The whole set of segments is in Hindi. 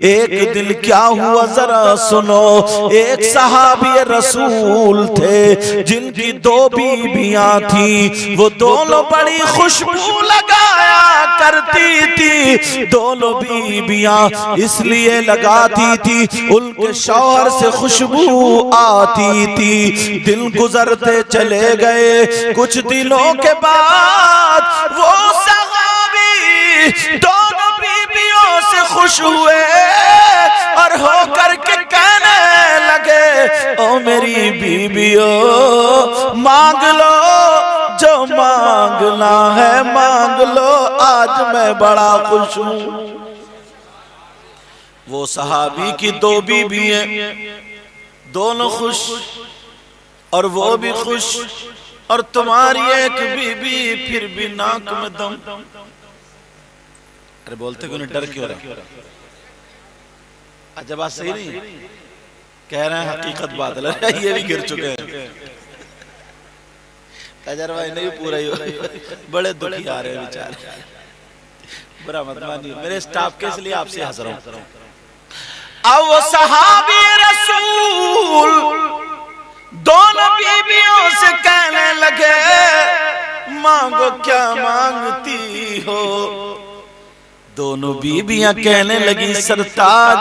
एक दिन क्या हुआ जरा सुनो। एक सहाबी रसूल थे जिनकी दो बीबियां थी, वो दोनों बड़ी खुशबू लगाया करती थी। दोनों बीबियां इसलिए लगाती थी उनके शौहर से खुशबू आती थी। दिन गुजरते चले गए, कुछ दिनों के बाद वो सहाबी दोनों बीबियों से खुश हुए और होकर के कहने लगे, ओ मेरी बीबियों मांग लो जो मांगना है मांग लो, आज मैं बड़ा खुश हूं। वो सहाबी की दो बीबी हैं, दोनों खुश और वो भी खुश, और तुम्हारी एक बीबी फिर भी नाक में दम। अरे बोलते क्यों नहीं, डर क्यों रहे? अच्छा बात सही नहीं कह रहे हैं, हकीकत बात है, ये भी गिर चुके हैं। तजर्बा इन्हें भी पूरा ही बड़े दुखी आ रहे हैं बेचारे, बुरा मत मानिए, मेरे स्टाफ के इसलिए आपसे हंस रहा हूं। अब वो सहाबी रसूल दोनों बीबियों से कहने लगे, मांगो क्या मांगती हो। दोनों बीबियां कहने लगी, सरताज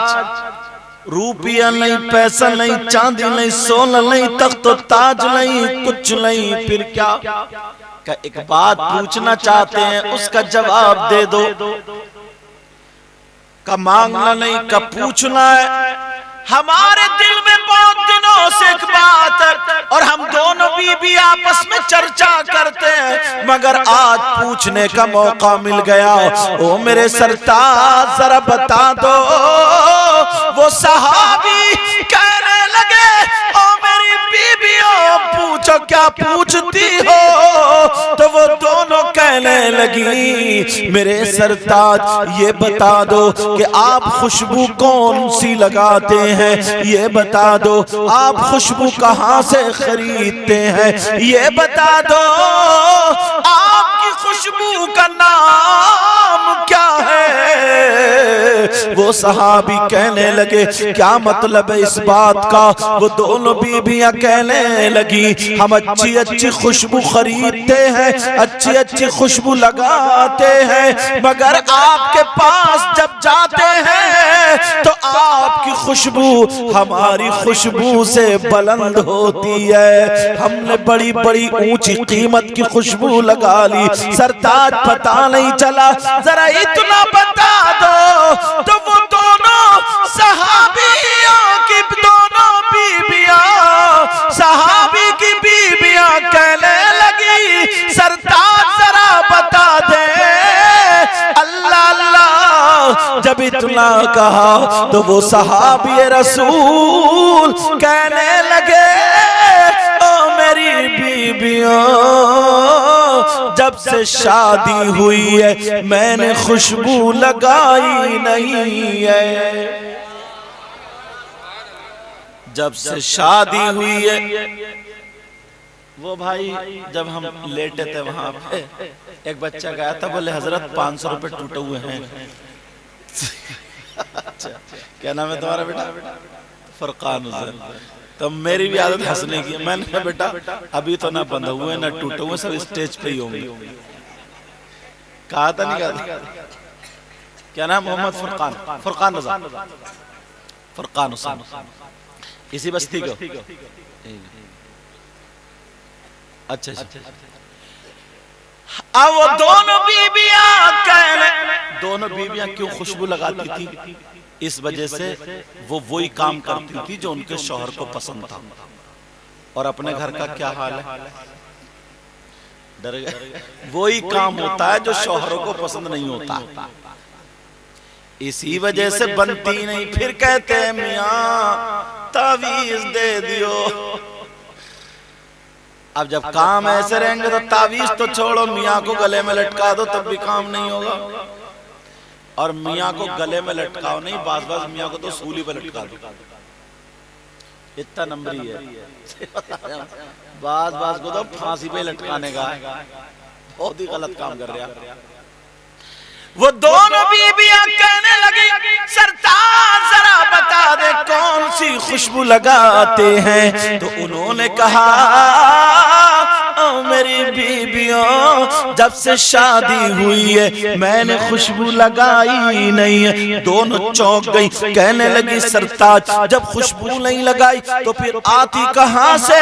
रुपया नहीं, पैसा नहीं, चांदी नहीं, सोना नहीं, तख्त ताज नहीं, कुछ नहीं, फिर क्या? का एक बात पूछना चाहते हैं, उसका जवाब दे दो। का मांगना नहीं, का पूछना है। हमारे दिल में बहुत दिनों से एक बात है और हम दोनों बीबी आपस में चर्चा करते हैं, मगर आज पूछने का मौका मिल गया। ओ मेरे सरताज जरा बता दो। वो सहाबी कहने लगे, ओ मेरी बीबियों पूछो क्या पूछती हो। तो वो दोनों कहने लगी, मेरे सरताज ये बता दो कि आप खुशबू कौन सी लगाते हैं, ये बता दो। आप खुशबू कहां से खरीदते हैं, ये बता दो। आपकी खुशबू का नाम क्या है। वो सहाबी कहने लगे, क्या मतलब है इस बात का। वो दोनों बीबियां कहने लगी, हम अच्छी अच्छी खुशबू खरीदते हैं, अच्छी अच्छी खुशबू लगाते हैं, मगर आपके पास जब जाते हैं तो आपकी खुशबू हमारी खुशबू से बुलंद होती है। हमने बड़ी बड़ी ऊंची कीमत की खुशबू लगा ली, सरताज पता नहीं चला, जरा इतना बता दो। तो वो दोनों सहाबियों की दोनों बीबियां, सहाबी की बीबियां कहने लगी, सरताज जरा बता दे। अल्लाह अल्लाह जब इतना कहा तो वो सहाबी रसूल कहने लगे, ओ मेरी बीबियों जब से शादी हुई है मैंने खुशबू लगाई नहीं है। जब से शादी हुई है। वो भाई जब हम लेटे थे वहां पे, एक बच्चा गया था, बोले हजरत 500 रुपए टूटे हुए हैं। अच्छा, क्या नाम है तुम्हारा बेटा? फरकान हुसैन। तो मेरी भी आदत हंसने की। मैंने कहा बेटा अभी तो ना बंधे हुए ना टूटे हुए, सब स्टेज पे ही होंगे। कहा था नहीं कहा? क्या नाम? मोहम्मद फरकान, फरकान रजा, फरकान हुसैन, इसी बस्ती को। अच्छा अब वो दोनों बीबियां कहने, दोनों बीबियां क्यों खुशबू लगाती थी? इस वजह से वो वही काम करती थी जो उनके शौहर को पसंद था। और अपने घर का क्या हाल है? डर गए। वही काम होता है जो शौहरों को पसंद नहीं होता, इसी वजह से बनती नहीं। फिर कहते हैं मियां तावीज दे दियो। अब जब काम ऐसे रहेंगे तो तावीज तो छोड़ो, मियाँ को गले में लटका दो तब भी काम नहीं होगा। और मियाँ को गले में लटकाओ नहीं, बाज बाज मियाँ को तो सूली पे लटका दो, इतना नंबरी है। बाज बाज को तो फांसी पे लटकाने का, बहुत ही गलत काम कर रहा। वो दोनों बीबियां कहने लगी, सरताज सी खुशबू लगाते हैं। तो उन्होंने कहा मेरी बीबियों, जब से शादी हुई है मैंने खुशबू लगाई नहीं है। दोनों चौंक गई, कहने लगी सरताज जब खुशबू नहीं लगाई तो फिर आती कहां से?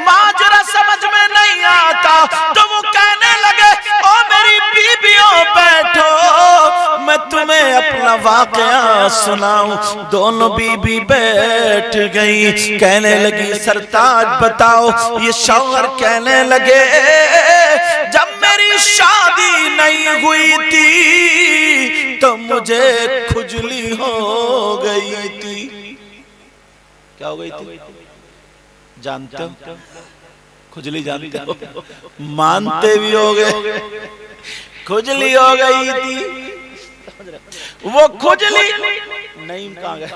माजरा समझ में नहीं आता। तो वो कहने लगे ओ मेरी बीबियों बैठो, मैं तुम्हें अपना वाकया सुनाऊं। दोनों बीबी बैठ गई, कहने लगी सरताज बताओ। ये शौहर कहने लगे जब मेरी शादी नहीं हुई थी तो मुझे खुजली हो गई थी। क्या हो गई थी जानते हो? खुजली जानते हो? मानते भी हो गए, खुजली हो गई थी। वो खुजली नहीं कहाँ गए?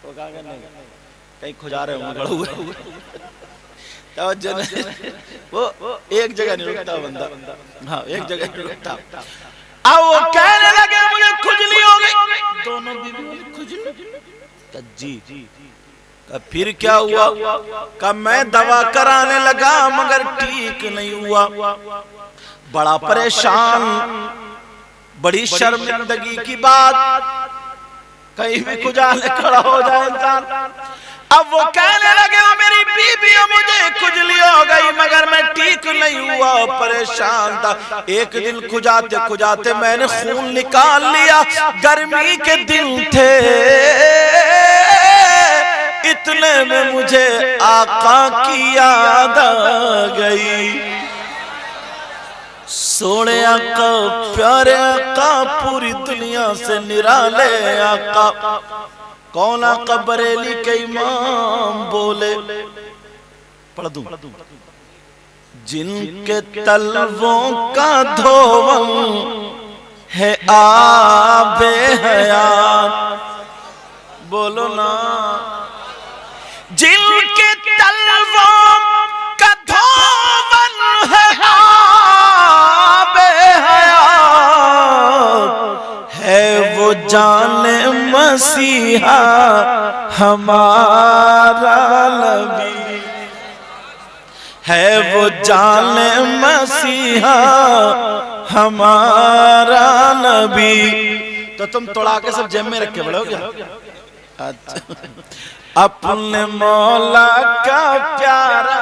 वो कहाँ गए? नहीं कहीं खुजा रहे होंगे। वो एक जगह नहीं रुकता बंदा। हाँ एक जगह नहीं रुकता। अब वो कहने लगे मुझे खुजली हो गई। दोनों बीवी खुजली जी। फिर क्या हुआ? कब मैं दवा कराने लगा मगर ठीक नहीं हुआ। बड़ा परेशान, बड़ी शर्मिंदगी की बात, कहीं भी खुजाने खड़ा हो जाए इंसान। अब वो कहने लगे वो मेरी बीबी मुझे खुजली हो गई मगर मैं ठीक नहीं हुआ, परेशान था। एक दिन खुजाते खुजाते मैंने खून निकाल लिया। गर्मी के दिन थे, इतने में मुझे आका की याद आ गई। सोने आका, प्यारे आका, पूरी दुनिया से निराले आका। कौन आका? बरेली के इमाम बोले, पढ़ दूं। जिनके तलवों का धोवन है आबे हयात, बोलो ना। जिनके तलवों का धोवन है आबे हयात, है वो जाने मसीहा हमारा नबी, है वो जाने मसीहा हमारा नबी। तो तुम तोड़ा के सब जेब में रखे बड़े हो क्या? अच्छा। अपने मौला का प्यारा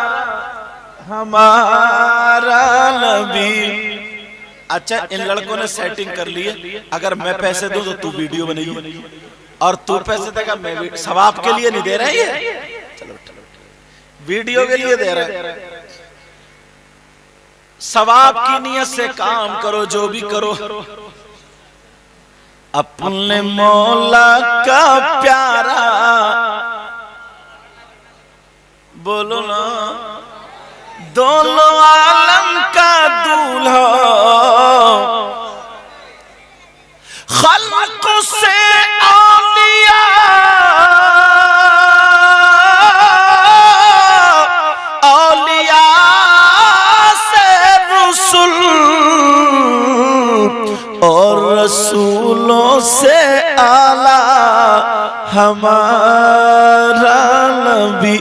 हमारा नबी। अच्छा इन लड़कों ने सेटिंग कर ली है, अगर मैं पैसे दूं तो तू वीडियो बनेगी और तू पैसे देगा मैं सवाब के लिए नहीं दे रहा है, चलो वीडियो के लिए दे रहा है। सवाब की नियत से काम करो, जो भी करो। अपने मौला का प्यारा, बोलो ना। दोनों आलम का दूल्हा, खल्क से औलिया, औलिया से रसूल और रसूलों से आला हमारा नबी।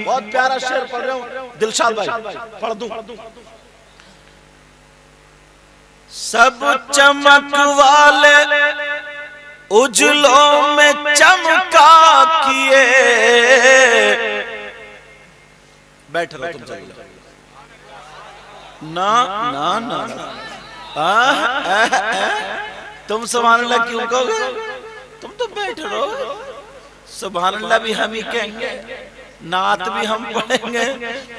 बहुत प्यारा शेर पढ़ रहे हूं दिलशाद भाई, पढ़ दूं। सब चमक वाले उजलों में चमका किए। बैठ रहो तुम चलो ना ना ना, तुम सुभान अल्लाह क्यों कहोगे? तुम तो बैठ रहो। सुभान अल्लाह भी हम ही कहेंगे, नात भी हम पढ़ेंगे,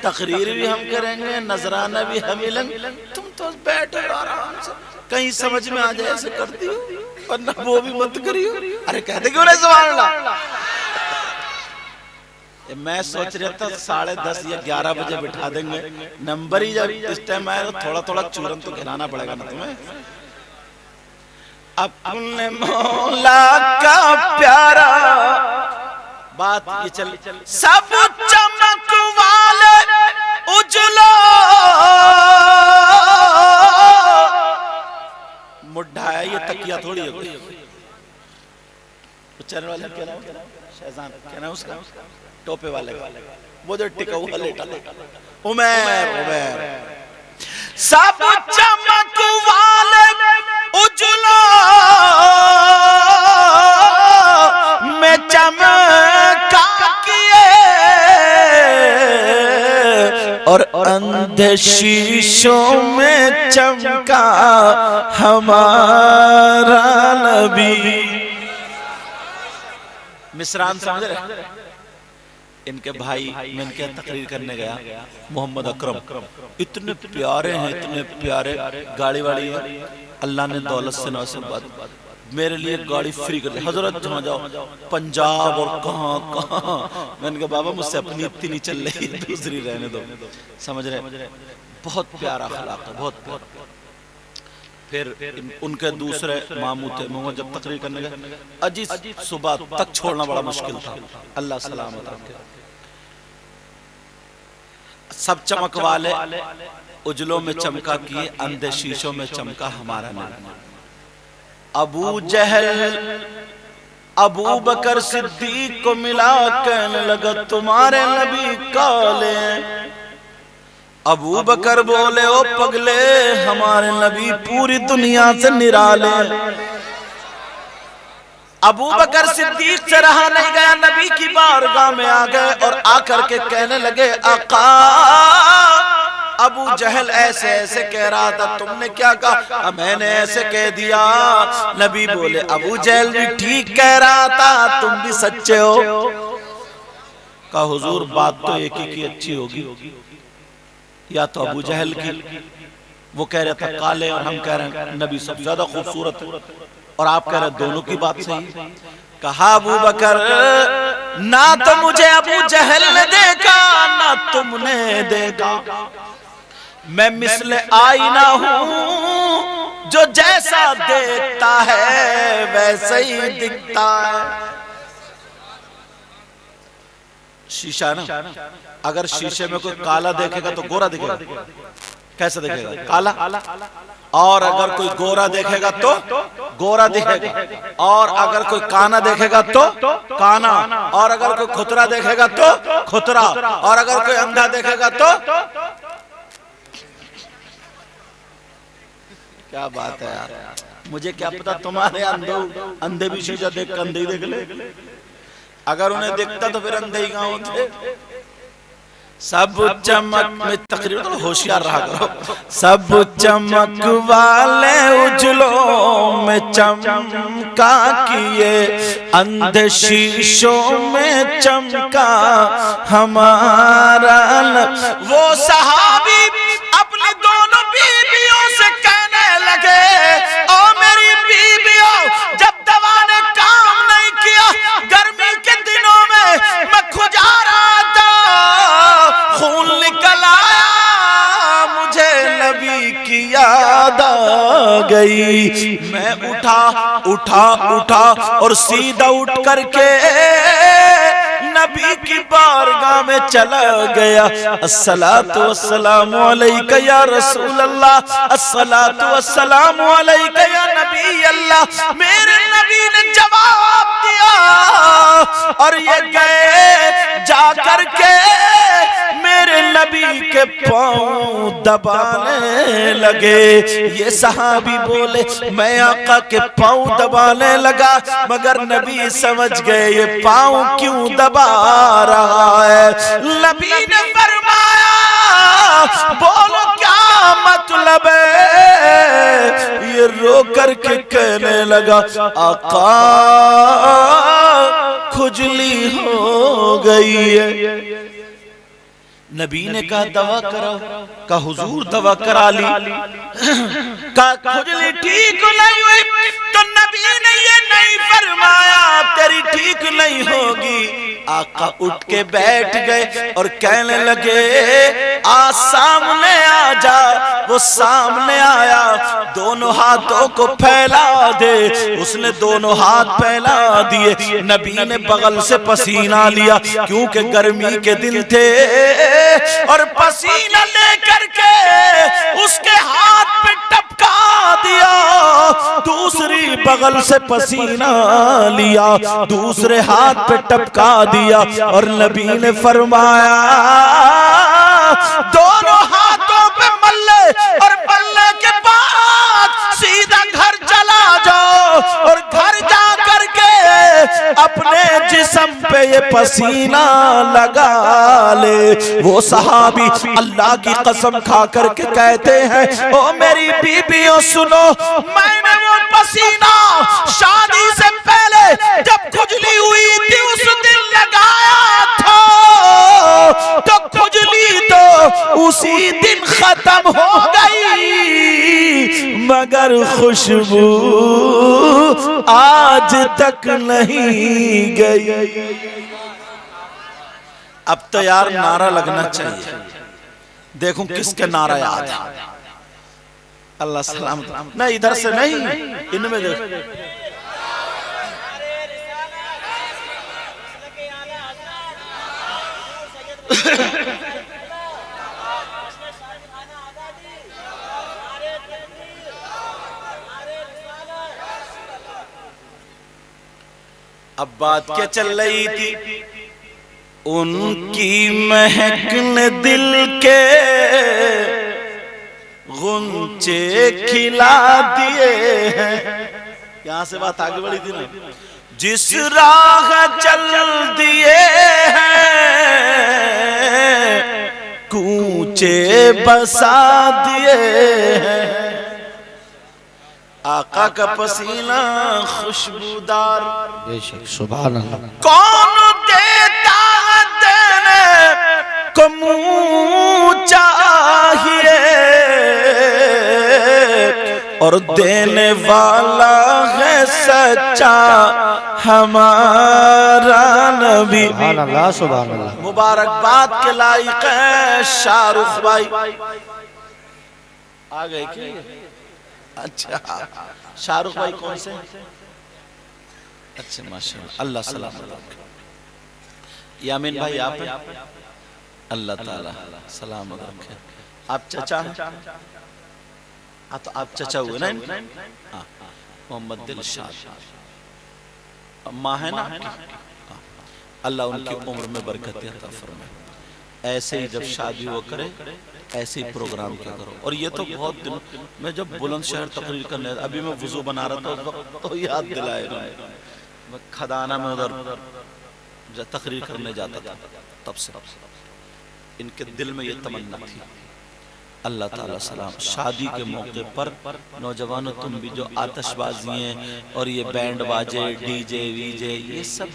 तकरीर भी हम करेंगे, नजराना भी हम ही लेंगे। तुम तो बैठो आराम से, कहीं समझ में आ जाए ऐसे करती हो, वरना वो भी मत करियो। अरे कहते क्यों नहीं सुभान अल्लाह? मैं सोच रहा था 10:30 या 11 बजे बिठा देंगे, नंबर ही जब इस टाइम आया तो थोड़ा थोड़ा चूरन तो गिराना पड़ेगा ना तुम्हें। अपने मौला का प्यारा, बात ये चल। सब चमक वाले उजलो, मुड्ढा है ये, तकिया थोड़ी है। चैनल वाले क्या नाम, शहजान क्या नाम उसका, टोपे वाले का, वो जो टिका हुआ लेटा उमर सब चमक वाले उजला में चमका किए और अंधे शीशों में चमका हमारा नबी। मिसरान समझ रहे? इनके भाई, मैं इनके तकरीर करने गया, मोहम्मद अकरम इतने प्यारे हैं, इतने प्यारे, गाड़ी वाड़ी है, अल्लाह ने दौलत से नवाज़, मेरे लिए गाड़ी फ्री कर दी, हजरत जहाँ जाओ, पंजाब और कहाँ कहाँ। मैंने कहा बाबा मुझसे अपनी इतनी नहीं चल रही, दूसरी रहने दो। समझ रहे? बहुत प्यारा अखलाक है, बहुत प्यारा। फिर उनके दूसरे मामू थे, मैं जब तकरीर करने गए, अजी सुबह तक छोड़ना बड़ा मुश्किल था, अल्लाह सलामत रखे। सब चमक वाले उजलों में चमका किए, अंधे शीशों में चमका हमारा नबी। अबू जहल अबू बकर सिद्दीक को मिला, कहने लगा तुम्हारे नबी काले। अबू बकर बोले ओ पगले, हमारे नबी पूरी दुनिया से निराले। अबू बकर सिद्दीक से रहा नहीं गया, नबी की बारगाह में आ गए और आकर के कहने लगे आका, अबू जहल ऐसे ऐसे कह रहा था, तुमने क्या कहा? मैंने ऐसे कह दिया। नबी बोले अबू जहल भी ठीक कह रहा था, तुम भी सच्चे हो। कहा हुजूर बात तो एक ही की अच्छी होगी, या तो अबू जहल की, वो कह रहा था काले और हम कह रहे हैं नबी सबसे ज्यादा खूबसूरत है, और आप कह रहे हैं दोनों की बात सही। कहा अबू बकर ना तो मुझे अबू जहल ने देखा ना तुमने देखा, मैं मिसले आईना हूं जो जैसा देखता है वैसे ही दिखता है। शीशा ना, अगर शीशे में कोई काला देखेगा तो गोरा दिखेगा, कैसे दिखेगा? काला। और अगर कोई गोरा देखेगा तो गोरा दिखेगा, और अगर कोई काना देखेगा तो काना, और अगर कोई खुतरा देखेगा तो खुतरा, और अगर कोई अंधा देखेगा तो। क्या बात है यार, मुझे क्या पता तुम्हारे अंधे भी शीशा देख कर अंधे ही देख ले, अगर उन्हें दिखता तो फिर अंधे ही कहाँ होते। सब चमक में तकरीर, तो होशियार रहा करो। सब चमक वाले उजलों में चमका किए, अंधे शीशों में चमका हमारा। वो सहाबी अपनी दोनों बीवियों से कहने लगे, ओ मेरी बीवियों, जब दवा ने काम नहीं किया, गर्मी के दिनों में मैं खुजा रहा था, खून निकल आया, मुझे नबी की याद आ गई। मैं उठा और सीधा उठ करके नबी की बारगाह में चला गया। अस्सलातु वस्सलामु अलैका या रसूल अल्लाह, अस्सलातु वस्सलामु अलैका या नबी अल्लाह। मेरे नबी ने जवाब दिया और ये गए जा करके मेरे नबी के पांव दबाने लगे। ये सहाबी बोले मैं आका के पांव दबाने लगा, मगर नबी समझ गए ये पांव क्यों दबा रहा है। नबी ने फरमाया बोलो क्या मतलब है। ये रो करके कहने लगा आका खुजली हो गई है। नबी ने कहा दवा कराओ, का हुजूर दवा करा ली, का खुजली ठीक नहीं हुई, तो नबी ने ये नहीं फरमाया तेरी ठीक नहीं होगी। आका उठ के बैठ गए और कहने लगे आज सामने आ जा। वो सामने आया, दोनों हाथों को फैला दे। उसने दोनों हाथ फैला दिए। नबी ने बगल से पसीना लिया, क्योंकि गर्मी के दिन थे, और पसीना लेकर के उसके हाथ पे टपका दिया। दूसरी बगल से पसीना लिया, दूसरे हाथ पे टपका दिया, और नबी ने फरमाया दोनों हाथों पे मल्ले, और मल्ले के बाद सीधा घर चला जाओ, और घर जा करके अपने जिस्म पे ये पसीना लगा ले। वो सहाबी अल्लाह की कसम खा करके कहते हैं, ओ मेरी बीबियों सुनो, मैंने वो पसीना शादी से पहले जब खुजली हुई थी उस दिन लगाया था, तो खुजली तो उसी दिन खत्म हो गई, मगर खुशबू आज तक नहीं गई। अब तो यार नारा लगना चाहिए। देखूं किसके नारा याद है। अल्लाह सलाम। नहीं इधर से नहीं, इनमें देखो। अब बात क्या चल रही थी, उनकी महक ने दिल के गुंचे खिला दिए हैं। यहां से बात आगे बढ़ी थी ना। जिस राह चल दिए हैं कूचे बसा दिए हैं। आका का पसीना खुशबूदार, सुभान अल्लाह। कौन देता देने को मुँह चाहिए, और देने वाला है सच्चा हमारा नबी। सुभान अल्लाह, सुभान अल्लाह। मुबारकबाद के लायक है शाहरुख भाई। आ गए क्या? अच्छा, शाहरुख भाई कौन से? अच्छा माशाअल्लाह, अल्लाह सलामत। यामीन भाई आप हैं? अल्लाह ताला सलामत रखे। आप चचा हैं? हाँ तो आप चचा हुए ना? हाँ, मोहम्मद दिलशाद। माँ है ना? अल्लाह उनकी उम्र में बरकत अता फरमाए। ऐसे ही जब शादी हो करे ऐसे ही प्रोग्राम क्या करो। और ये तो बहुत दिन मैं जब बुलंदशहर तकरीर करने, अभी मैं वुजू बना रहा था उस वक्त तो याद दिलाए, मैं खदाना में उधर तकरीर करने जाता था, तब से इनके दिल में ये तमन्ना थी। अल्लाह ताला सलाम। शादी के मौके पर नौजवानों तुम भी जो आतिशबाजियाँ और ये बैंड बाजे डीजे वीजे ये सब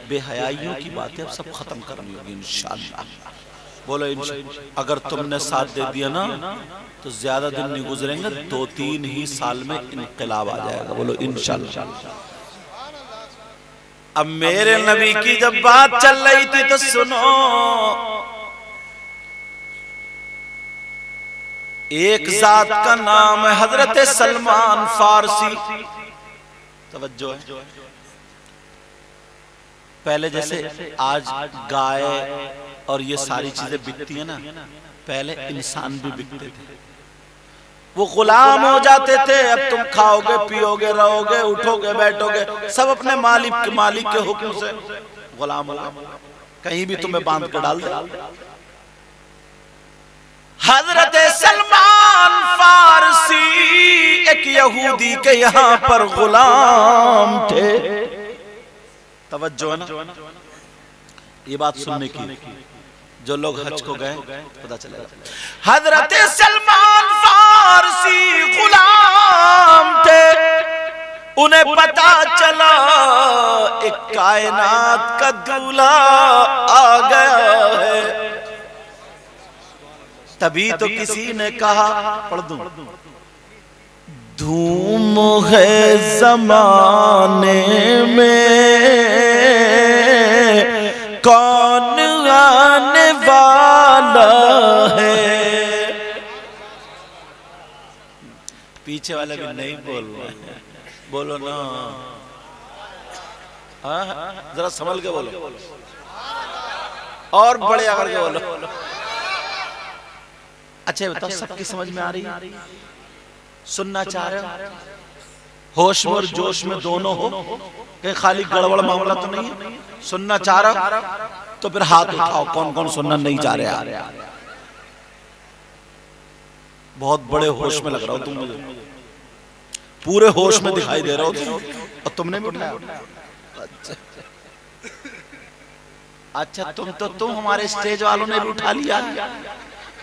बेहयाइयों की बातें अब सब खत्म करनी होगी इंशाअल्लाह। बोलो अगर तुमने साथ दे दिया ना तो ज्यादा दिन नहीं गुजरेंगे, 2-3 ही साल में इनकलाब आ जाएगा। बोलो इंशाअल्लाह। अब मेरे नबी की जब बात चल रही थी तो सुनो, एक जात का नाम है हजरत सलमान फारसी। तवज्जो है। पहले जैसे आज गाय और ये सारी चीजें बिकती है ना, पहले इंसान भी बिकते थे, वो गुलाम हो जाते थे। अब तुम खाओगे पियोगे रहोगे उठोगे बैठोगे सब अपने मालिक के हुक्म से गुलाम हो, कहीं भी तुम्हें बांध कर डाल दे। हजरत सलमान फारसी एक यहूदी के यहाँ पर गुलाम थे। तवज्जो है ना, ये बात सुनने की, जो लोग हज को गए पता चलेगा। हजरत सलमान फारसी गुलाम थे, उन्हें पता चला एक कायनात का दूल्हा आ गया है। तभी तो किसी ने कहा, पढ़ दूं, धूम है जमाने में कौन आने वाला पीछे वाले भी नहीं बोल रहे हैं, बोलो ना। हाँ जरा संभल के बोलो और बड़े आकर के बोलो। अच्छा बताओ सबकी समझ में आ रही? सुनना चाह रहे हो? होश में और जोश में दोनों हो, कहीं खाली गड़बड़ मामला तो नहीं है? सुनना चाह रहे हो तो फिर हाथ उठाओ, कौन कौन सुनना नहीं चाह रहे? बहुत बड़े होश में लग रहा हो तुम, मुझे पूरे होश में दिखाई दे रहा हो तुम, और तुमने भी उठाया। अच्छा तुम हमारे स्टेज वालों ने भी उठा लिया,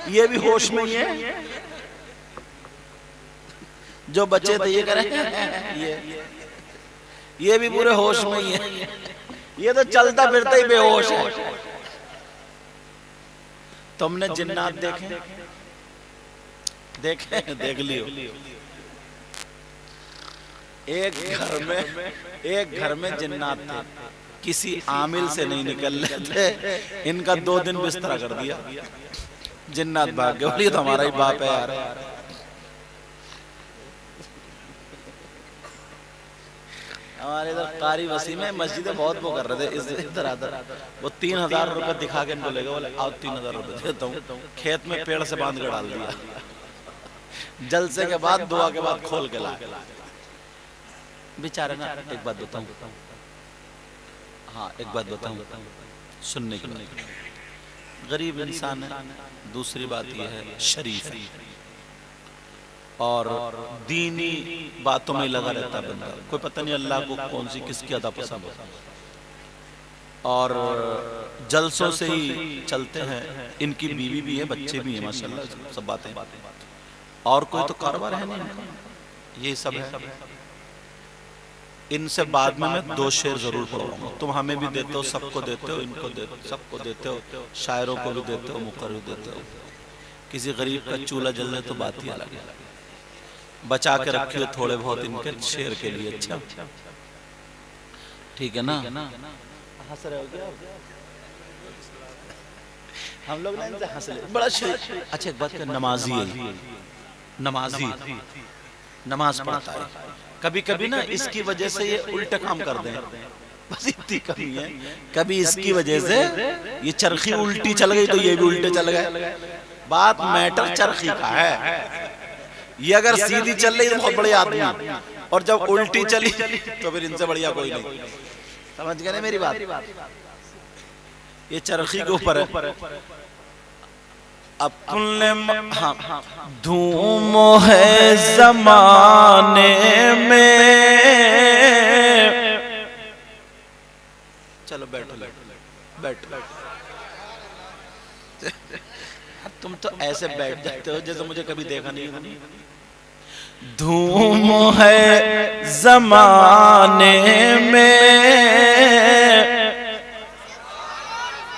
ये भी होश में ही है। जो बच्चे थे ये करें, ये भी पूरे होश में ही है। ये तो चलता फिरता ही बेहोश है। तुमने जिन्नात देखे? देख लियो। एक घर में जिन्नात थे, किसी आमिल से नहीं निकल रहे थे, इनका 2 दिन बिस्तरा कर दिया, जिन्नात भाग गए। बोलिए तो हमारा ही बाप है यार। हमारे इधर कारी वसी में मस्जिदें बहुत वो कर रहे थे इधर आधर, वो 3000 रुपए दिखा के इनको ले गए, बोले आओ 3000 रुपए देता हूँ। खेत में पेड़ से बांध के डाल दिया, जलसे के बाद दुआ के बाद खोल के ला बेचारे ना। एक बात बताऊं, हाँ एक बात बताऊं सुनने की, गरीब इंसान है। दूसरी बात यह है शरीफ है और दीनी बातों में लगा रहता है बंदा। कोई पता नहीं अल्लाह को कौन सी किसकी अदा पसंद होता है, और जलसों से ही चलते हैं। इनकी बीवी भी है, बच्चे भी हैं माशाल्लाह, सब बातें। और कोई तो कारोबार है नहीं, ये सब है। इनसे बाद में मैं 2 शेर जरूर पढ़ूंगा। तुम हमें भी देते हो, सबको देते हो, इनको देते हो, सबको देते हो, शायरों को भी देते हो, मुकर्र भी देते हो। किसी गरीब का चूल्हा जलने तो बात ही अलग है। बचा के रखियो थोड़े बहुत इनके शेर के लिए। अच्छा ठीक है ना? हंस रहे हो क्या हम लोग? ना इनसे हंस ले, बड़ा शेर। अच्छा एक बात, नमाजी है, नमाज पढ़ता है। कभी कभी ना इसकी वजह से ये उल्टे काम कर दें, बस इतनी कमी है। कभी इसकी वजह से ये चरखी उल्टी चल गई तो ये भी उल्टे चल गए। बात मैटर चरखी का है। ये अगर सीधी चल रही तो बहुत बड़े आदमी, और जब उल्टी चली तो फिर इनसे बढ़िया कोई नहीं। समझ गए ना मेरी बात? ये चरखी के ऊपर है। अपने हाँ, धूम है जमाने में। चलो बैठो। तुम तो ऐसे बैठ जाते हो जैसे मुझे कभी देखा नहीं। धूम है जमाने में,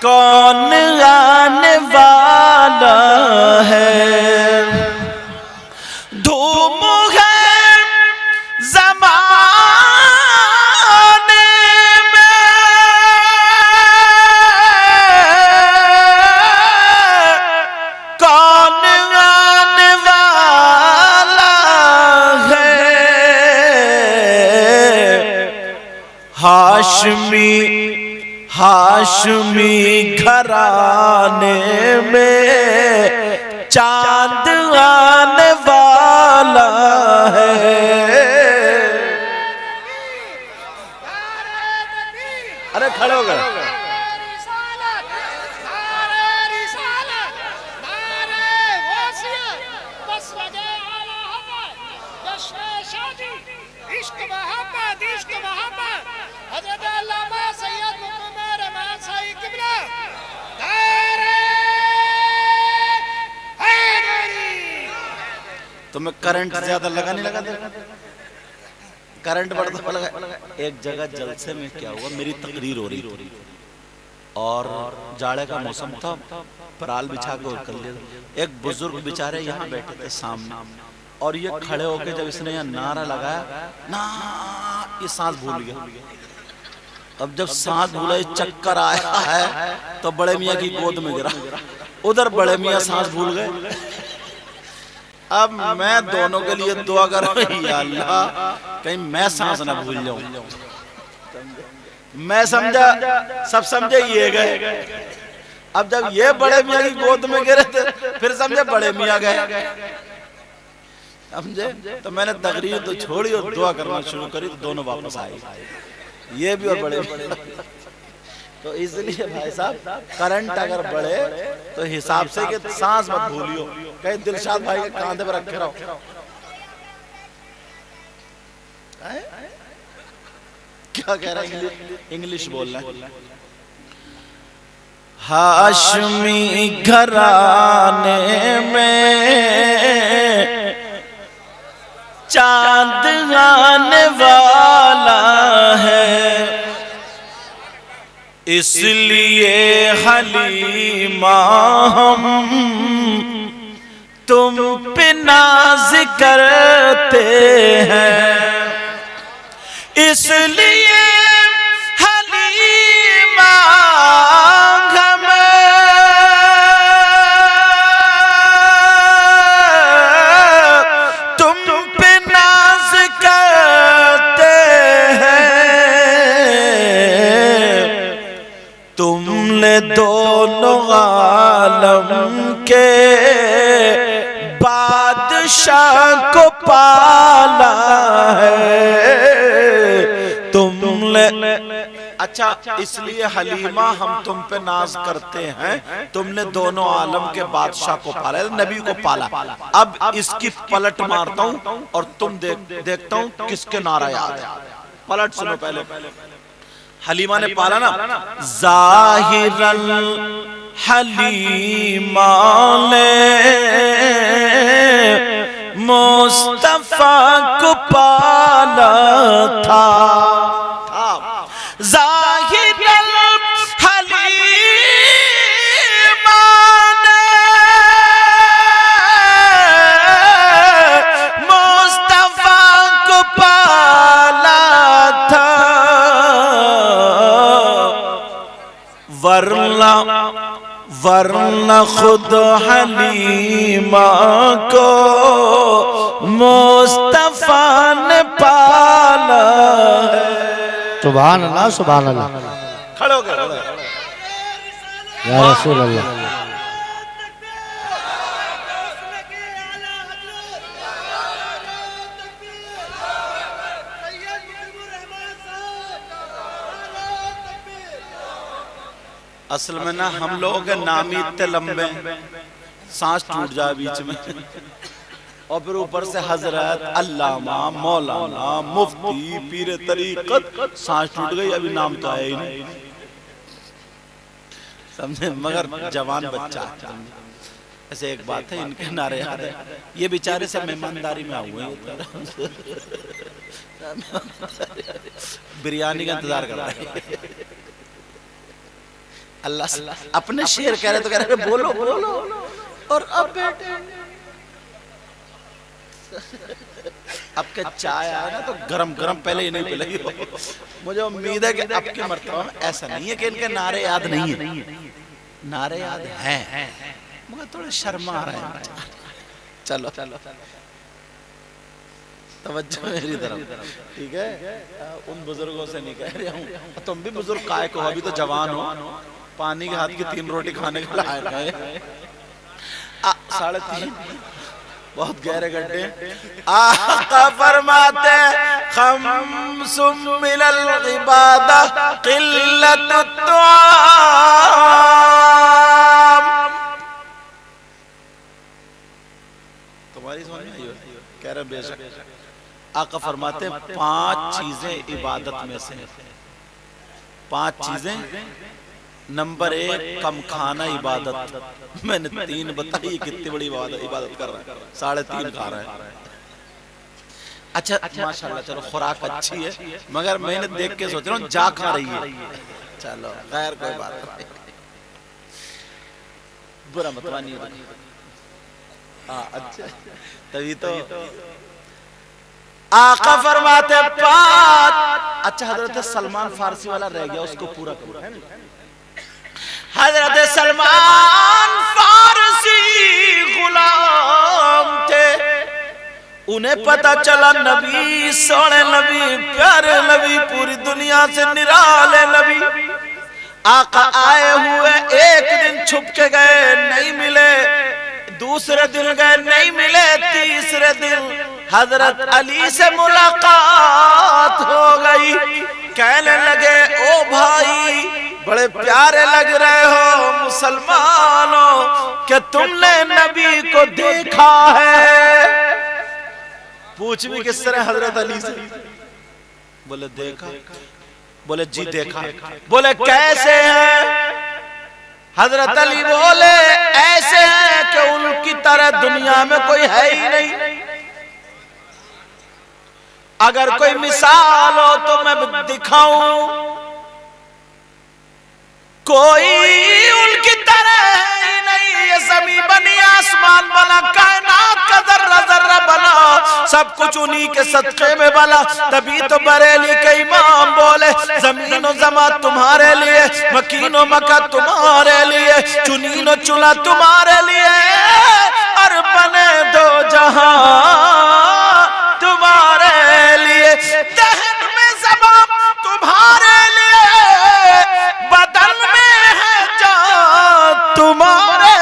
कौन आने वाला है। धूम है जमाने में, कौन आने वाला है। हाशमी घराने में चांद आने वाला है। अरे खड़े हो गए। तुम्हें करंट ज्यादा लगा नहीं लगा? करंट बढ़ता लगा। एक जगह जलसे में क्या हुआ, मेरी तकरीर हो रही थी और जाड़े का मौसम था, पराल बिछा के कर लिया। एक बुजुर्ग बेचारे यहाँ बैठे थे सामने, और ये खड़े होके जब इसने यहाँ नारा लगाया ना, ये सांस भूल गया। अब जब सांस भूला, चक्कर आया है तो बड़े मियाँ की गोद में गिरा। उधर बड़े मियाँ सांस भूल गए। अब मैं दोनों के लिए दुआ कर रहा हूं, या अल्लाह कहीं मैं सांस ना भूल जाऊं। मैं समझा, सब समझे ये गए। अब जब ये बड़े मियाँ की गोद में गिरे थे, फिर समझे बड़े मियाँ गए, समझे। तो मैंने तकरीर तो छोड़ी और दुआ करना शुरू करी, तो दोनों वापस आए, ये भी और बड़े। तो इसलिए भाई साहब करंट अगर बढ़े तो हिसाब से कि सांस मत भूलियो। कहीं दिलशाद भाई के कांधे पर रखे रहो। क्या कह रहा है? इंग्लिश बोल रहा है। हाशमी घराने में चांद आने वाला है, इसलिए हलीमा हम तुम पे नाज करते हैं, इसलिए हलीमा हम तुम पे नाज करते हैं, तुमने दोनों आलम के बादशाह को पाला है, तुमने। अच्छा, इसलिए हलीमा हम तुम पे नाज करते हैं, तुमने दोनों आलम के बादशाह को पाला, नबी को पाला। अब इसकी पलट मारता हूं और तुम देखता हूं किसके नारा याद है। पलट सुनो पहले। हलीमा ने पाला ना, जाहिरन हलीमा ने मुस्तफा को पाला था, जाहिरन हलीमा ने मुस्तफा को पाला था, वरना खुद हलीमा को मुस्तफा ने पाला है। सुभान अल्लाह, सुभान अल्लाह। खड़े हो गए या रसूल अल्लाह। असल में ना हम लोगों के नाम ही इतने लंबे, सांस टूट जाए बीच में, और फिर ऊपर से हजरत, अल्लामा, मौलाना, मुफ्ती, पीर तरीकत, सांस टूट गई, अभी नाम तो आया ही नहीं, समझे। मगर जवान बच्चा। ऐसे एक बात है, इनके नारे याद है, ये बेचारे से मेहमानदारी में हुए हैं, बिरयानी का इंतजार कर रहा है। अल्लाह अपने शेर कह रहे तो कह रहे बोलो बोलो, और अब बेटे अब के चाय आया ना तो गरम गरम पहले ही नहीं पिलाई हो। मुझे उम्मीद है कि अब के मर्तबा में ऐसा नहीं है कि इनके नारे याद नहीं है, नारे याद हैं, मगर थोड़े शर्मा आ रहे हैं। चलो चलो तवज्जो मेरी तरफ, ठीक है। उन बुजुर्गों से नहीं कह रहा हूँ, तुम भी बुजुर्ग काय को, अभी तो जवान हो, पानी के हाथ की 3 रोटी खाने के लायक है। 3.5 बहुत गहरे गड्ढे। आका फरमाते खम्सुम मिनल इबादत क़िल्लतुत तुआम। तुम्हारी समझ में आई हो? कह रहे बेशक। आका फरमाते 5 चीजें इबादत में से, 5 चीजें। नंबर 1 कम खाना इबादत। मैंने 3 बताई, कितनी बड़ी इबादत कर रहा है, 3.5 खा रहा है। अच्छा माशाल्लाह, चलो खुराक अच्छी है, मगर मैंने देख के सोच रहा हूँ जा खा रही है। चलो खैर कोई बात नहीं, बुरा मत मानिए। अच्छा तभी तो आका फरमाते 5। अच्छा हजरत सलमान फारसी वाला रह गया, उसको पूरा पूरा। हजरत सलमान फारसी गुलाम थे, उन्हें पता चला नबी, सोने नबी, प्यारे नबी, पूरी दुनिया से निराले नबी आका आए हुए। एक दिन छुप के गए, नहीं मिले, दूसरे दिन गए, नहीं मिले, तीसरे दिन हजरत अली से मुलाकात हो गई। कहने लगे, ओ भाई, बड़े प्यारे लग रहे हो मुसलमानों, कि तुमने नबी को देखा है? पूछ भी किस तरह हजरत अली से? बोले देखा। बोले जी देखा। बोले कैसे हैं? हजरत अली बोले ऐसे हैं कि उनकी तरह दुनिया में कोई है ही नहीं। अगर कोई मिसाल हो तो मैं दिखाऊं, कोई उनकी तरह है ही नहीं। ये ज़मीन बनी, आसमान बना, कायनात का जर्रा जर्रा बना, सब कुछ उन्हीं के सदक़े में बना। तभी तो बरेली के इमाम बोले, ज़मीन और ज़मा तुम्हारे लिए, मकीन और मक्का तुम्हारे लिए, चुनीन और चुना तुम्हारे लिए, और बने दो जहां तुम्हारे लिए। दहन में ज़बान तुम्हारे लिए, बदन में है जान तुम्हारे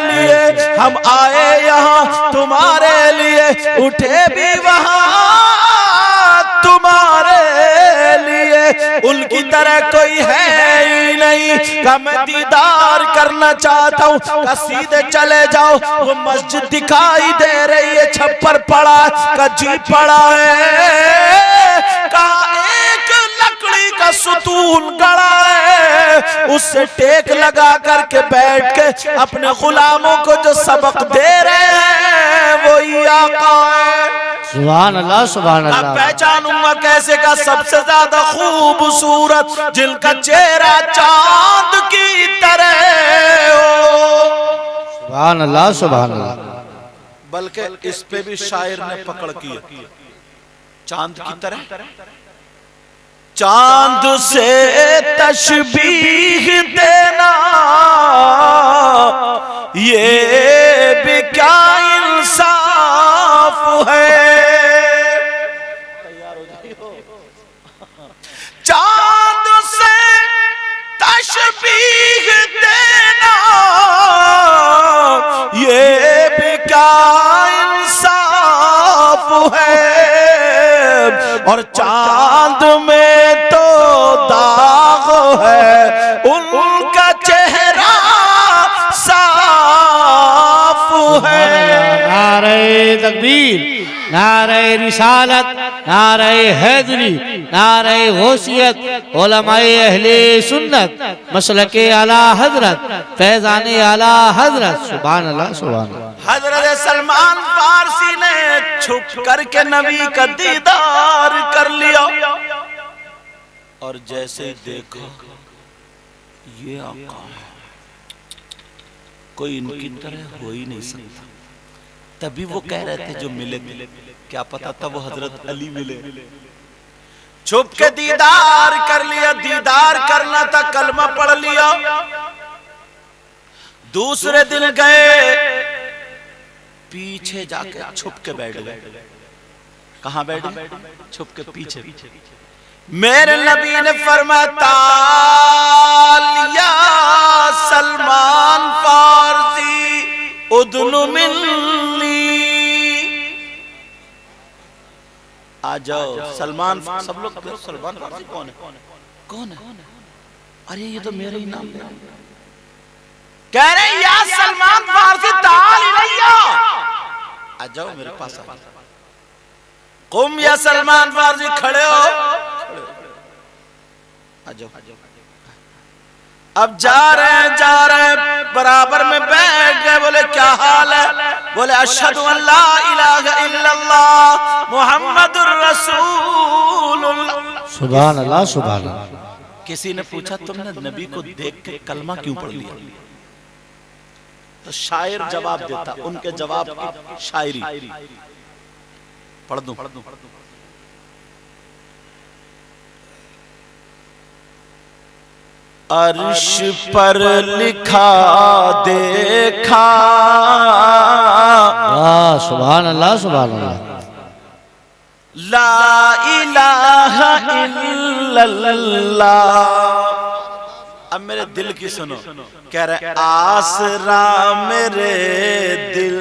लिए। हम आए यहाँ तुम्हारे लिए, उठे भी वहाँ तुम्हारे लिए। उनकी तरह कोई है ही नहीं। का मैं दीदार करना चाहता हूँ, का सीधे चले जाओ, वो मस्जिद दिखाई दे रही है, छप्पर पड़ा, का जी पड़ा है, का एक लकड़ी का सुतून गड़ा है, उससे टेक लगा करके बैठ के अपने गुलामों को जो सबक दे रहे हैं वही आका है। सुभान अल्लाह, सुभान अल्लाह। अब पहचानूंगा कैसे? का सबसे ज्यादा खूबसूरत, जिनका चेहरा चांद की तरह हो। सुभान अल्लाह, सुभान अल्लाह। बल्कि इस पे भी शायर ने पकड़ की, चांद की तरह। चांद से तशबीह देना ये भी क्या इंसाफ है। चांद से तशबीह देना ये भी क्या इंसाफ है। और चांद में तो दाग है, उनका चेहरा साफ है। नारे तकबीर, नारे रिसालत, नारे हैदरी, नारे गौसियत, उलमाए अहले सुन्नत, मसलके आला हजरत, फैजाने आला हजरत। सुभान अल्लाह, सुभान अल्लाह। हजरत सलमान फारसी ने छुप करके नबी का दीदार कर लिया, और जैसे देखा ये आका है, कोई इनकी तरह हो ही नहीं सकता। तभी वो कह रहे थे जो मिले थे, क्या पता था वो हजरत अली मिले। छुप के दीदार कर लिया। दीदार करना था, कलमा पढ़ लिया। दूसरे दिन गए, पीछे जाके छुप के बैठ गए। कहां बैठ गए? छुप के पीछे। मेरे नबी ने फरमाया, तालिया सलमान फारसी उदनु मिन्नी। आ जाओ सलमान। सब लोग सलमान फारसी कौन है? कौन है? अरे ये तो मेरा ही नाम है। कह रहे या सलमान फारसी ताल इलैया, आ जाओ मेरे पास। कुम या सलमान फारसी, खड़े हो, आ जाओ। अब जा रहे हैं, बराबर में बैठ गए। बोले क्या हाल है? बोले अशहदु अल्ला इलाहा इल्लल्लाह मुहम्मदुर रसूलुल्लाह। सुभान अल्लाह, सुभान अल्लाह। किसी ने पूछा, तुमने नबी को देख के कलमा क्यों पढ़ लिया? तो शायर जवाब देता, उनके जवाब की शायरी पढ़ दूं। अर्श पर लिखा देखा, सुभान अल्लाह, सुभान अल्लाह। ला इलाहा इल्लल्लाह। अब मेरे दिल की सुनो, कह रहे आसरा मेरे दिल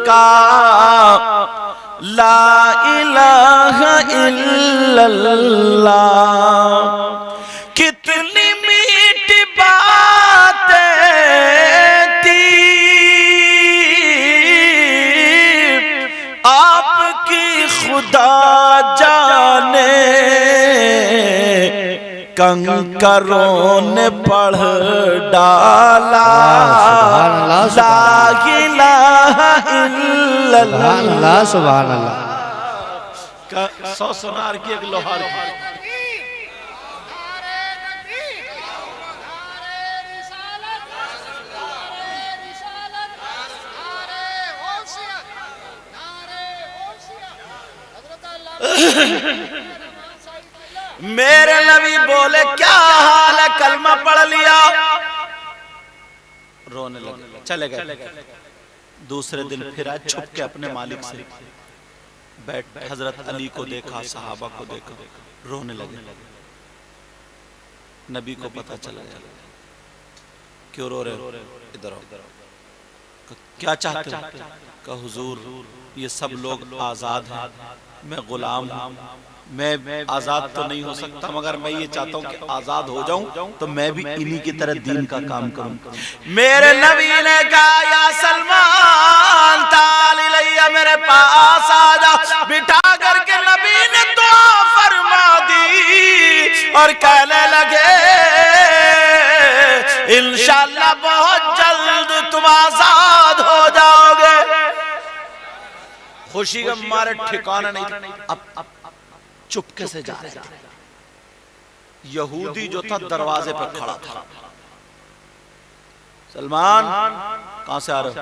का ला इलाहा इल्लल्लाह। कितनी मीठी बातें थी आपकी खुदा जाने, कंकरों ने पढ़ डाला ला इलाहा इल्लल्लाह। सुभान अल्लाह। 100 सोनार की एक लोहार की। मेरे नबी बोले क्या हाल है, कलमा पढ़ लिया, रोने लगे, चले गए। दूसरे दिन फिर आज छुप के अपने मालिक से बैठ, हजरत अली को देखा, सहाबा को देखा, रोने लगे। नबी को पता चला, क्यों रो रहे हो, इधर आओ। क्या चाहते हो? कहा हुजूर ये सब लोग आजाद हैं, मैं गुलाम हूं, मैं आजाद तो नहीं हो सकता, मगर मैं ये चाहता हूं कि आजाद हो जाऊं तो मैं भी इन्हीं की तरह दीन का काम करूं। मेरे नबी ने कहा या सलमान ताल इलैया, मेरे पास आ जा। बिठा करके नबी ने दुआ फरमा दी और कहने लगे इंशाअल्लाह बहुत जल्द तुम आजाद हो जाओगे। खुशी का मारे ठिकाना नहीं। अब चुपके से जा रहे थे। यहूदी जो था दरवाजे पर खड़ा था। सलमान कहां से आ रहे हो?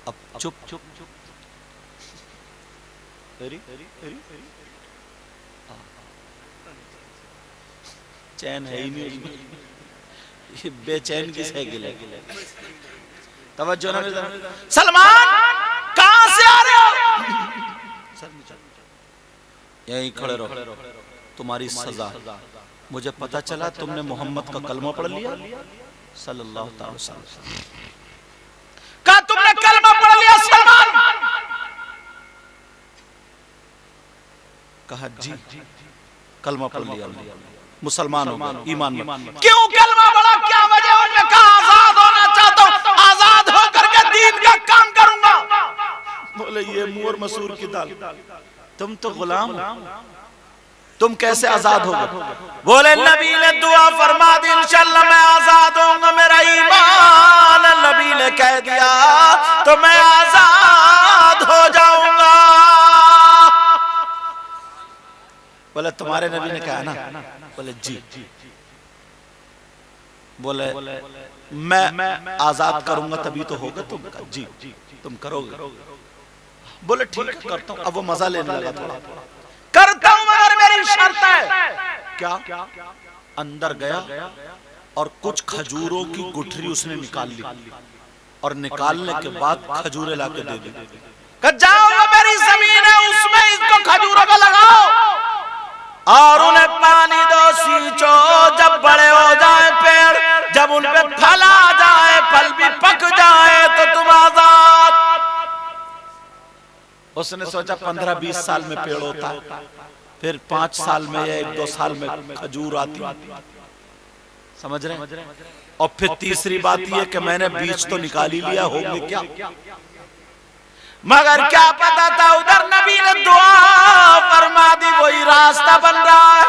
अब चुप चुप चुप। चैन है ही नहीं उसमें, ये बेचैन की साइकिल है। तवज्जो ना। सलमान कहां से आ रहे हो? यहीं खड़े रहो, तुम्हारी सजा। मुझे पता चला तुमने मोहम्मद का कलमा पढ़ लिया सल्लल्लाहु अलैहि वसल्लम। कहा तुमने कलमा पढ़ लिया सलमान? कहा जी कलमा पढ़ लिया, मुसलमान हो गया, ईमान में। क्यों कलमा पढ़ा, क्या वजह? उन्होंने कहा आजाद होना चाहता हूं, आजाद होकर के दीन का काम करूंगा। बोले ये मुर मसूर की दाल, तुम तो गुलाम हो, तुम कैसे आजाद होगे? बोले नबी ने दुआ फरमा दी इंशाअल्लाह मैं आजाद होऊंगा, मेरा ईमान नबी ने कह दिया तो मैं आजाद हो जाऊंगा। बोले तुम्हारे नबी ने कहा ना? बोले जी। बोले मैं आजाद करूंगा तभी तो होगा। तुम जी तुम करोगे? बोले ठीक है करता हूं। अब वो मजा लेने लगा, थोड़ा करता हूं मगर मेरी शर्त है। क्या? अंदर गया और कुछ खजूरों की गुठरी उसने निकाल ली और निकालने के बाद खजूरें लाके दे दी। जाओ मेरी जमीन है उसमें इसको खजूरों को लगाओ और उन्हें पानी दो, सींचो। जब बड़े हो जाए पेड़, जब उन पे फल आ जाए, फल भी पक जाए तो तुम आजाद। उसने सोचा 15-20 साल में पेड़ होता है, फिर 5 साल में या 1-2 साल में खजूर आती। समझ रहे? और फिर तीसरी बात यह कि मैंने बीज तो निकाल ही लिया, होंगे क्या? मगर क्या पता था उधर नबी ने दुआ फरमा दी, वही रास्ता बन रहा है।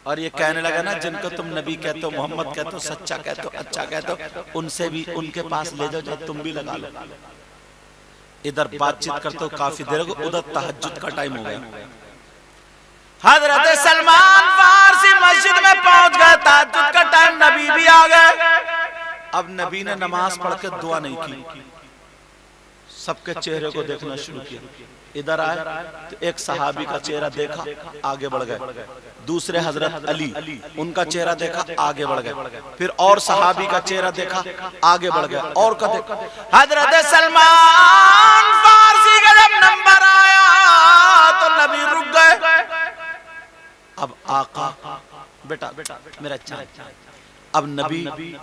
और ये कहने लगा ना जिनको तुम नबी कहते हो, मोहम्मद कहते हो, सच्चा कहते हो, अच्छा कहते हो, उनसे भी उनके पास ले जाओ, जो तुम भी लगा लो। इधर बातचीत करते हो काफी देर को, उधर तहज्जुद का टाइम हो गया। हजरत सलमान फारसी मस्जिद में पहुंच गए, तहज्जुद का टाइम, नबी भी आ गए। अब नबी ने नमाज पढ़ के दुआ नहीं की, सबके चेहरे को देखना शुरू किया। इधर आए तो एक सहाबी का चेहरा देखा, आगे बढ़ गए। दूसरे हजरत अली, उनका चेहरा देखा, आगे बढ़ गए। फिर और सहाबी का चेहरा देखा, आगे बढ़ गए। और का देखा। हजरत सलमान फारसी का जब अब आका बेटा मेरा अच्छा, अब नबी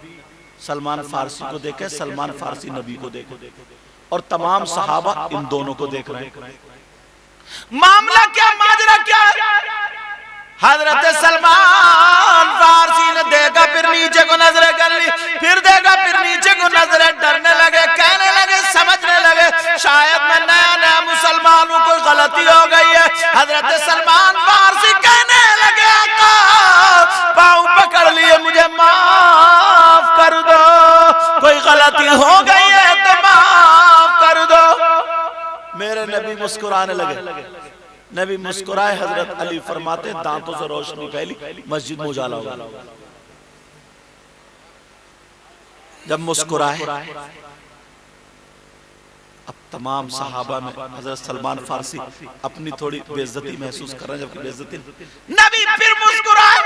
सलमान फारसी को देखे, सलमान फारसी नबी को देखे, और तमाम सहाबा इन दोनों को देख रहे हैं। मामला क्या, माजरा क्या? हजरत सलमान फारसी ने देखा, फिर नीचे को नजरें कर ली, फिर देखा, फिर नीचे को नजरें, डरने लगे, कहने लगे, समझने लगे शायद मैं नया नया मुसलमान हूं, कोई गलती हो गई है। हजरत सलमान फारसी कहने लगे, आका पाँव पकड़ लिए, मुझे माफ कर दो, कोई गलती हो गई है तो माफ कर दो। मेरे नबी मुस्कुराने लगे। नबी मुस्कुराए, हजरत अली फरमाते दांतों से रोशनी फैली, मस्जिद में उजाला हो गया। जब मुस्कुराए, अब तमाम सहाबा में हजरत सलमान फारसी अपनी थोड़ी बेइज्जती महसूस कर रहे हैं, जबकि बेइज्जती नबी फिर मुस्कुराए,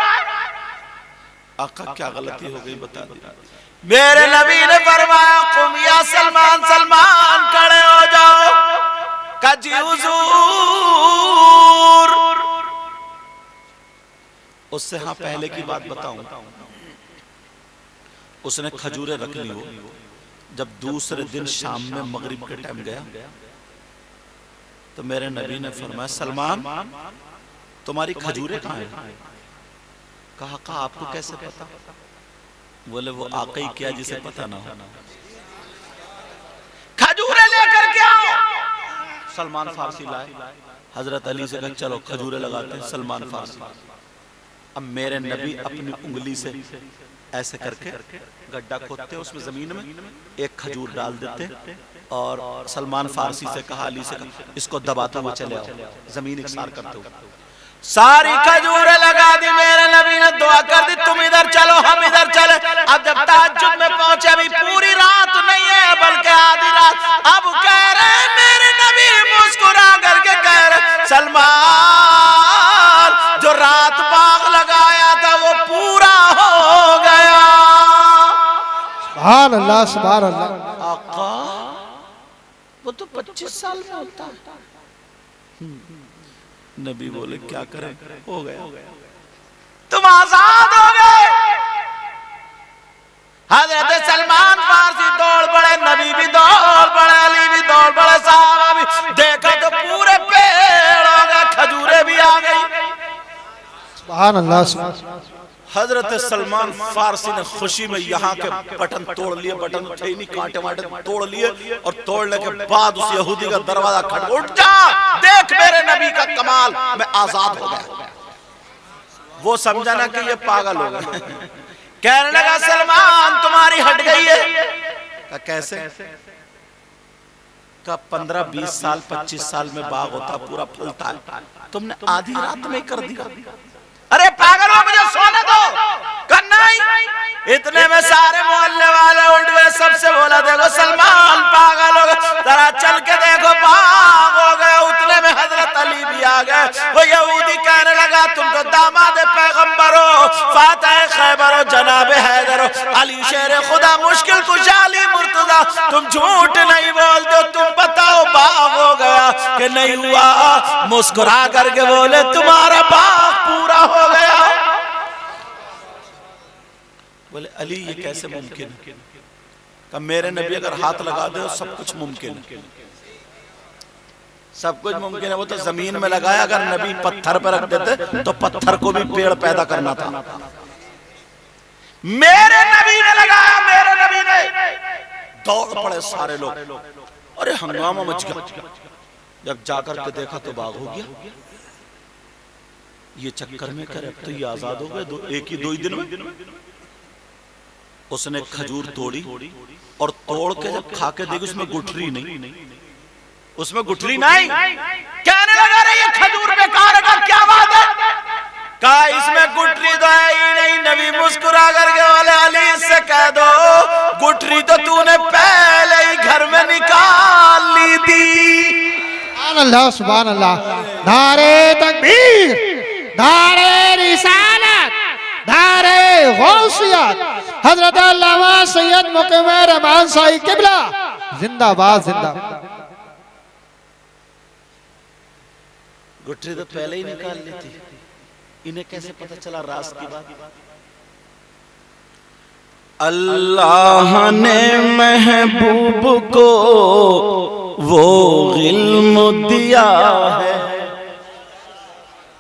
आका क्या गलती हो गई बता दी। मेरे नबी ने फरमाया, कुम या सलमान, सलमान खड़े हो जाओ, काजी हुजूर। उससे हाँ पहले की बात बताऊं, उसने खजूरें रख ली हो। जब दूसरे दिन शाम में मगरिब के टाइम गया तो मेरे नबी ने फरमाया, सलमान तुम्हारी खजूरें कहाँ हैं? कहा आपको कैसे पता? बोले वो आका ही क्या जिसे पता ना हो, खजूरें लेकर के आओ। सलमान फारसी लाए, हजरत अली से कहा चलो खजूरें लगाते हैं। सलमान फारसी, अब मेरे नबी अपनी उंगली से ऐसे करके गड्ढा खोदते, उसमें जमीन में एक खजूर डाल देते, और सलमान फारसी से कहा, अली से कहा, इसको दबाते हुए चले आओ, जमीन इकसार करते हुए। सारी खजूरें लगा दी, मेरे नबी ने दुआ कर दी, तुम इधर चलो हम इधर चले। अब जब तहज्जुद में पहुंचे, अभी पूरी रात नहीं है बल्कि आधी रात, अब कह रहे मेरे नबी मुस्कुरा करके कह रहे, सलमान जो रात बाग लगाया था वो पूरा हो गया। सुभान अल्लाह, सुभान अल्लाह। आका वो तो 25 साल में होता है। नबी बोले क्या करें, हो गया, तुम आजाद हो गए। हजरत सलमान फारसी दौड़ पड़े, नबी भी दौड़ पड़े, अली भी दौड़ पड़े, साहबा भी। देखा तो पूरे पेड़ हो गए, खजूरें भी आ गई। सुभान अल्लाह। हजरत सलमान फारसी ने खुशी में यहाँ के बटन तोड़ लिए, बटन थे नहीं, कांटे वाटे तोड़ लिए, और तोड़ने के बाद उस यहूदी का दरवाजा खट, उठ जा, देख मेरे नबी का कमाल, मैं आजाद हो गया। वो समझा ना कि ये पागल हो गया। कहने लगा, सलमान तुम्हारी हट गई है। का कैसे? का 15-20 साल 25 साल में बाग होता, पूरा फलता है, तुमने आधी रात में कर दिया। अरे पागल हो, मुझे सोने दो। नहीं, इतने में सारे मोहल्ले वाले उठ गए, सबसे बोला देखो सलमान पागल हो गए, जरा चल के देखो बाग हो गए। उतने में हजरत अली भी आ गए। वो यहूदी कहने लगा, तुम तो दामाद पैगंबर हो, फातह खैबर हो, जनाब हैदर हो, अली शेर खुदा, मुश्किल कुशा अली मुर्तजा, तुम झूठ नहीं बोलते हो, तुम बताओ बाग हो गया कि नहीं हुआ? मुस्कुरा करके बोले, तुम्हारा बाग पूरा हो गया। बोले अली ये कैसे मुमकिन है? कहा मेरे नबी अगर हाथ लगा दे सब कुछ मुमकिन है, सब कुछ मुमकिन है। वो तो जमीन में लगाया, अगर नबी पत्थर पर रख देते तो पत्थर को भी पेड़ पैदा करना था। मेरे नबी ने लगाया, मेरे नबी ने। दौड़ पड़े सारे लोग, अरे हंगामा मच गया। जब जाकर के देखा तो बाग हो गया। ये चक्कर में करे तो ये आजाद हो गए, एक ही दो ही दिन में। उसने खजूर तोड़ी और तोड़ के जब खा के देखी उसमें गुठरी नहीं, उसमें गुठरी नहीं। कहने लगा रे ये खजूर बेकार है, क्या बात है? कहा इसमें गुठरी तो है ही नहीं। नबी मुस्कुरा करके बोले अली से कह दो गुठरी तो तूने पहले ही घर में निकाल ली थी। सुभान अल्लाह, सुभान अल्लाह। नारे तकबीर, नारे रिसालत, नारे गौसियत, हजरत अल्लामा सैयद मुकीम रहमान साई किबला जिंदाबाद, जिंदाबाद। गुठरी तो पहले ही निकाल ली थी, इन्हें कैसे पता चला राज की बात? अल्लाह ने महबूब को वो इल्म दिया है,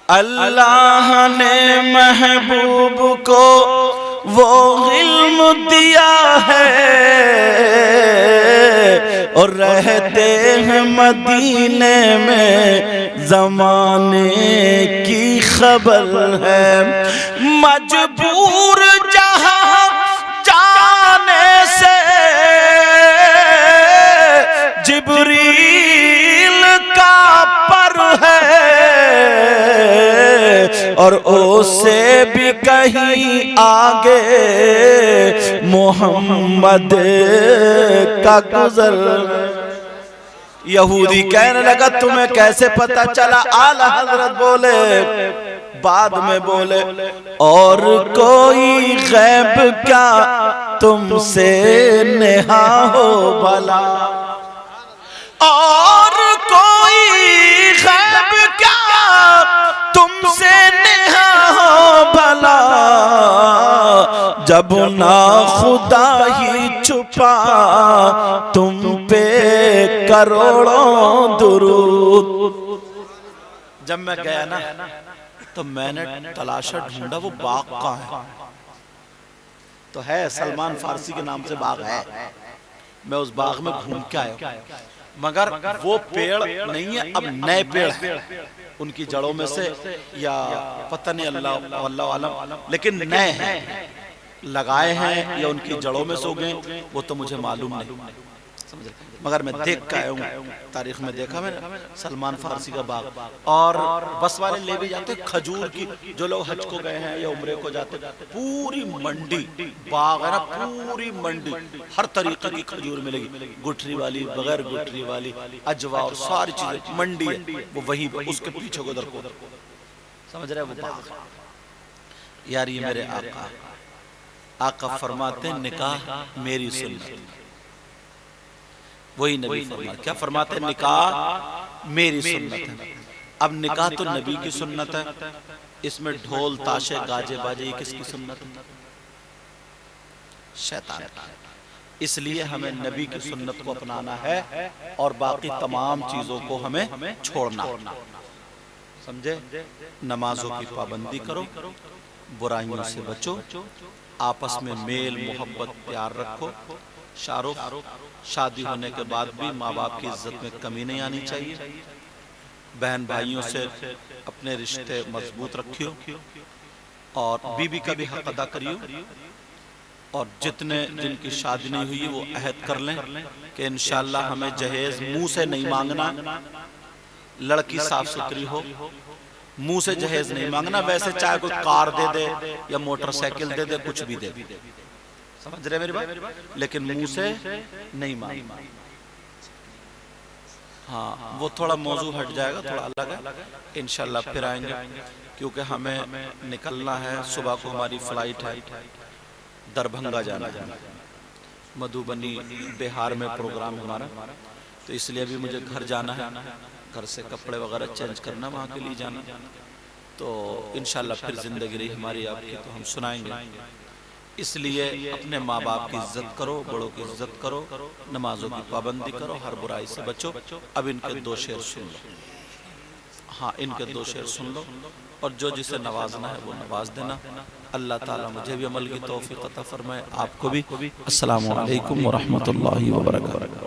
अल्लाह ने महबूब को वो इल्म दिया है, और रहते हैं मदीने में ज़माने की खबर है। मजबूर जहां जाने से जिब्रील का पर है, और उससे भी कहीं आगे मोहम्मद का गुजर। यहूदी कहने लगा तुम्हें कैसे पता चला? आला हजरत बोले, बाद में बोले, और कोई गैब क्या तुमसे नेहा हो भला, और कोई गैब क्या तुमसे नेहा हो भला, जब ना खुदा ही छुपा तुम पे करोड़ों दुरूद। जब मैं गया ना तो मैंने तलाशा ढूंढा वो बाग कहाँ है, तो है सलमान फारसी के नाम से बाग है। मैं उस बाग में घूम के आया, मगर वो पेड़ नहीं है, अब नए पेड़ हैं उनकी जड़ों में से, या पता नहीं, अल्लाह आलम, लेकिन नए हैं, लगाए हैं या उनकी जड़ों में सो गए वो तो मुझे मालूम नहीं, समझ। मगर मैं देख के आया हूँ, तारीख में देखा मैंने सलमान फारसी का बाग। और बस वाले ले भी जाते खजूर की, जो लोग हज को गए हैं या उम्रे को जाते, पूरी मंडी बाग है ना, पूरी मंडी हर तरीके की खजूर मिलेगी, गुठरी वाली, बगैर गुठरी वाली, अजवा और सारी चीजें मंडी है। वो वही उसके पीछे को दर को, समझ रहे, वो बाग। यार ये मेरे आका फरमाते निकाह मेरी सुन्नत, वही नबी फरमाते, क्या फरमाते? निकाह मेरी सुन्नत है। अब निकाह तो नबी की सुन्नत है, इसमें ढोल ताशे गाजे बाजे ये किसकी सुन्नत है? शैतान की। इसलिए हमें नबी की सुन्नत को अपनाना है और बाकी तमाम चीजों को हमें छोड़ना, समझे। नमाजों की पाबंदी करो, बुराइयों से बचो, आपस में मेल मोहब्बत प्यार रखो। शाहरुख, शादी होने के बाद भी माँ बाप की इज्जत में कमी नहीं आनी चाहिए। बहन भाइयों से अपने रिश्ते मजबूत रखियो और बीबी का भी हक अदा करियो। और जितने जिनकी शादी नहीं हुई वो अहद कर लें कि इंशाअल्लाह हमें जहेज मुंह से नहीं मांगना, लड़की साफ सुथरी हो, मुंह से जहेज नहीं मांगना। वैसे चाहे कोई कार दे दे या मोटरसाइकिल दे दे, कुछ भी दे दे, समझ रहे मेरी बात, लेकिन मुंह से नहीं मांगना। हाँ, वो थोड़ा मौजू हट जाएगा, थोड़ा अलग है, इंशाल्लाह फिर आएंगे, क्योंकि हमें निकलना है। सुबह को हमारी फ्लाइट है, दरभंगा जाना है, मधुबनी बिहार में प्रोग्राम हमारा, तो इसलिए भी मुझे घर जाना है, घर से कपड़े वगैरह चेंज करना, वहाँ के लिए जाना। तो इंशाल्लाह फिर जिंदगी रही हमारी आपकी तो हम सुनाएंगे। इसलिए अपने माँ बाप की इज्जत करो, बड़ों की इज्जत करो, नमाजों की पाबंदी करो, हर बुराई से बचो। अब इनके 2 शेर सुन लो। हाँ, इनके 2 शेर सुन लो और जो जिसे नवाजना है वो नवाज देना। अल्लाह ताला मुझे भी अमल की तौफीक अता फरमाए, आपको भी। अस्सलामु अलैकुम व रहमतुल्लाहि व बरकातहू।